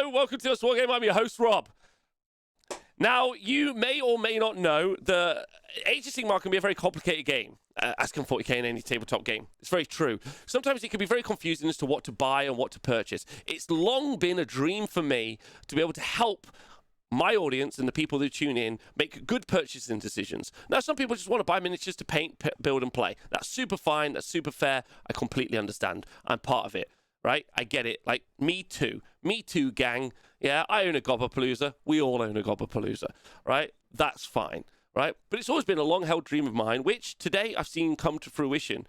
Hello, welcome to Honest Wargamer. I'm your host, Rob. Now, you may or may not know that Age of Sigmar can be a very complicated game, as can 40k in any tabletop game. It's very true. Sometimes it can be very confusing as to what to buy and what to purchase. It's long been a dream for me to be able to help my audience and the people who tune in make good purchasing decisions. Now, some people just want to buy miniatures to paint, build, and play. That's super fine. That's super fair. I completely understand. I'm part of it. Right? I get it. Like, me too. Me too, gang. Yeah, I own a Gobberpalooza. We all own a Gobberpalooza. Right? That's fine. Right? But it's always been a long-held dream of mine, which today I've seen come to fruition,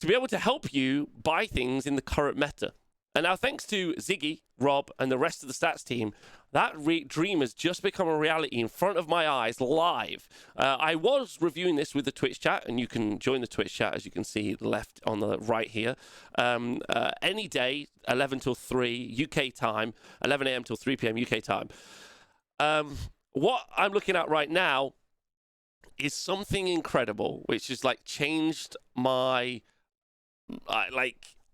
to be able to help you buy things in the current meta. And now, thanks to Ziggy, Rob, and the rest of the stats team, that dream has just become a reality in front of my eyes, live. I was reviewing this with the Twitch chat, and you can join the Twitch chat, as you can see left on the right here. Any day, 11 till 3 UK time, 11 a.m. till 3 p.m. UK time. What I'm looking at right now is something incredible, which has like changed my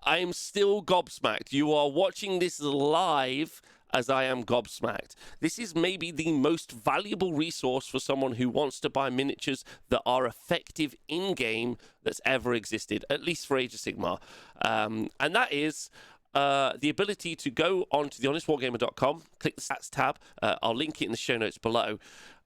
I'm still gobsmacked. You are watching this live as I am gobsmacked. This is maybe the most valuable resource for someone who wants to buy miniatures that are effective in-game that's ever existed, at least for Age of Sigmar. And that is the ability to go onto the honestwargamer.com, click the stats tab. I'll link it in the show notes below.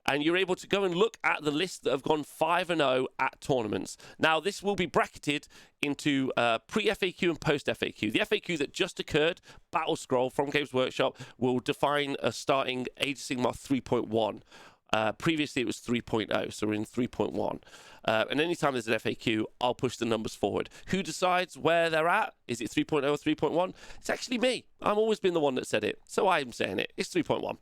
And you're able to go and look at the list that have gone 5-0 at tournaments. Now, this will be bracketed into pre-FAQ and post-FAQ. The FAQ that just occurred, Battle Scroll from Games Workshop, will define a starting Age of Sigmar 3.1. Previously, it was 3.0, so we're in 3.1. And anytime there's an FAQ, I'll push the numbers forward. Who decides where they're at? Is it 3.0 or 3.1? It's actually me. I've always been the one that said it, so I'm saying it. It's 3.1.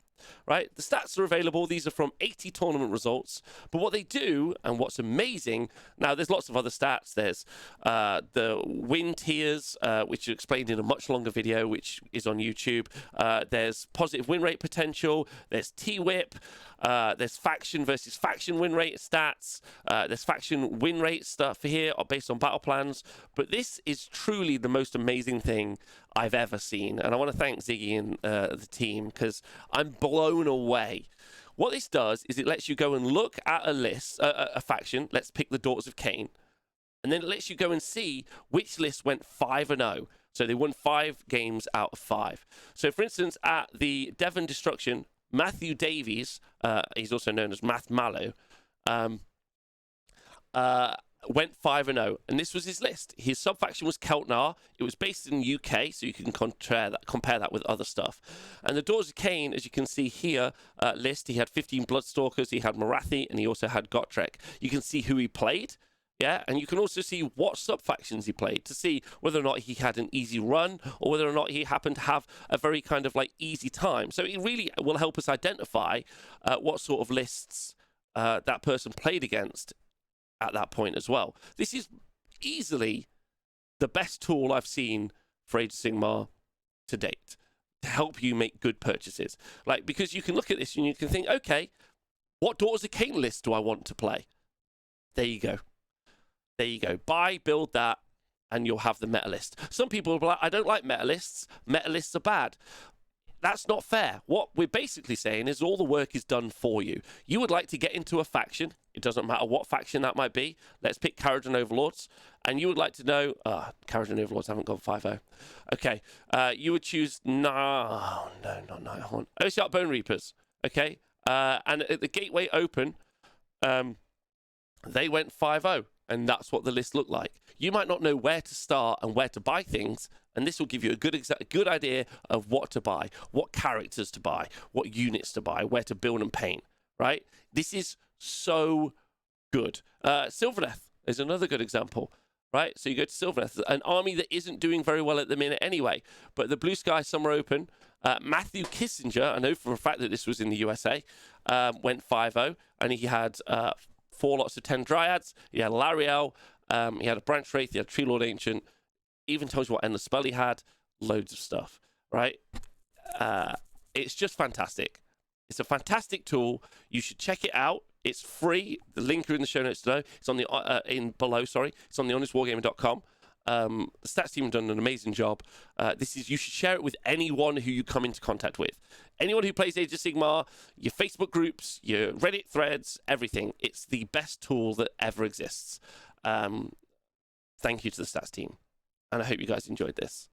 Right? The stats are available. These are from 80 tournament results. But what they do, and what's amazing, now there's lots of other stats. There's the win tiers, which are explained in a much longer video, which is on YouTube. There's positive win rate potential. There's T-whip. There's faction versus faction win rate stats. There's faction win rate stuff here based on battle plans. But this is truly the most amazing thing I've ever seen. And I want to thank Ziggy and the team, because I'm blown away. What this does is it lets you go and look at a list, a faction. Let's pick the Daughters of Cain. And then it lets you go and see which list went 5-0. So they won 5 games out of 5. So, for instance, at the Devon Destruction, Matthew Davies, he's also known as Math Mallow, went 5-0, and this was his list. His sub-faction was Keltnar. It was based in the UK, so you can compare that with other stuff. And the Daughters of Cain, as you can see here, list, he had 15 Bloodstalkers, he had Marathi, and he also had Gotrek. You can see who he played, yeah, and you can also see what sub-factions he played to see whether or not he had an easy run or whether or not he happened to have a very kind of like easy time. So it really will help us identify what sort of lists that person played against at that point as well. This is easily the best tool I've seen for Age of Sigmar to date to help you make good purchases. Like, because you can look at this and you can think, okay, what Daughters of Cain list do I want to play? There you go. There you go. Buy, build that, and you'll have the meta list. Some people will be like, I don't like meta lists. Meta lists are bad. That's not fair. What we're basically saying is all the work is done for you. You would like to get into a faction. It doesn't matter what faction that might be. Let's pick Kharadron Overlords. And you would like to know... Kharadron Overlords haven't gone 5-0. Okay. You would choose... No, not Nighthaunt. Ossiarch Bone Reapers. Okay. And at the Gateway Open, they went 5-0. And that's what the list looked like. You might not know where to start and where to buy things, and this will give you a good idea of what to buy, what characters to buy, what units to buy, where to build and paint, right? This is so good. Sylvaneth is another good example, right? So you go to Sylvaneth, an army that isn't doing very well at the minute anyway, but the Blue Sky Summer Open, Matthew Kissinger, I know for a fact that this was in the USA, went 5-0, and he had... 4 lots of 10 Dryads. He had Lariel. He had a Branch Wraith. He had Tree Lord Ancient. Even tells you what endless spell he had. Loads of stuff, right? It's just fantastic. It's a fantastic tool. You should check it out. It's free. The link are in the show notes below. It's on the below. Sorry, it's on the honestwargamer.com. The stats team have done an amazing job. You should share it with anyone who you come into contact with. Anyone who plays Age of Sigmar, your Facebook groups, your Reddit threads, everything. It's the best tool that ever exists. Thank you to the stats team. And I hope you guys enjoyed this.